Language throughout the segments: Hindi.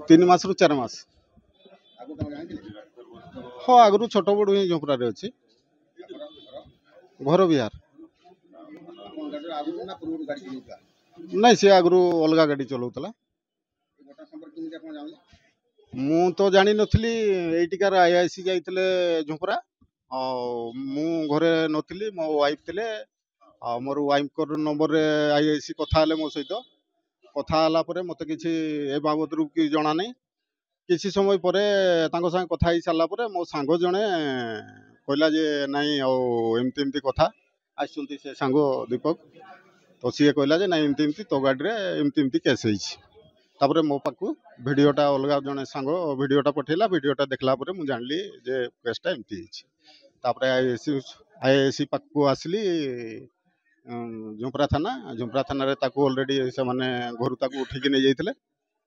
तीन मास रु 4 मास हाँ आगु छोट बड़ ही झोपड़ा अच्छी घर बिहार नहीं सी आगु अलग गाड़ी चलाऊला मु तो जानी नथली एटिकार आईआईसी जाइतले झुंपरा मु घरे नथली मो वाइफ थिले मोर वाइफ को नंबर रे आईआईसी कथा हले मो सहित कथा हला परे मते किछि ए बाबद रु कि जणा नै किछि समय परे तांको संग कथा ही सारला परे मो सांगो जणे कहला जे नाही आ एमती एमती कथा आसुंती से सांगो दीपक तो सी कहला जे नाही एमती एमती तो गाड़ी रे एमती एमती केस होइछि तापरे मो पाकू भिडियोटा अलग जने सांग भिडियोटा पठेला भिडियोटा देखला परे मु जानली जे केसटा एमती होइछि तापरे आईएसी पाकू आसली झुंपरा थाना रे ताकू ऑलरेडी से माने घर ताकू उठिक नहीं जाइथिले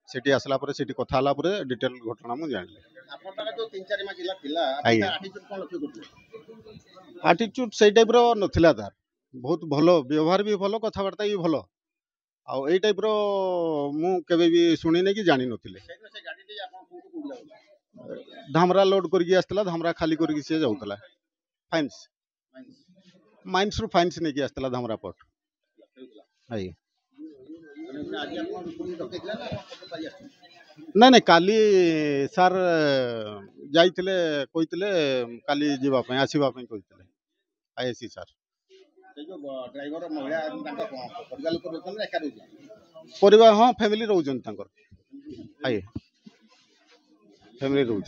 सेठी आसला परे सेठी कथा हला परे डिटेल घटना मु जानली आपनटा जो 3-4 मास थिला एटीट्यूड कोन लक्ष्य करथि एटीट्यूड सेई टाइप रो नथिला तार बहुत भलो व्यवहार भी भलो कथाबार्ता भी भलो आ एई टाइप रो मु केबे भी सुनी नै कि जानि नथिले से गाड़ी दे आपन कोन को जाउला धामरा लोड करके आस्तला धामरा खाली करके से जाउतला फाइन्स माइंस रु फाइन्स नै कि आस्तला धामरा पोर्ट आई नहीं नहीं काली सर जाइथिले कहिथिले काली जीवा पय आसीबा पय कहिथिले आईएसी सर जो ड्राइवर महिला परिवार लोक रहछन एका रहछन परिवार हाँ फैमिली रहउछन तांकर आई फैमिली रहउछ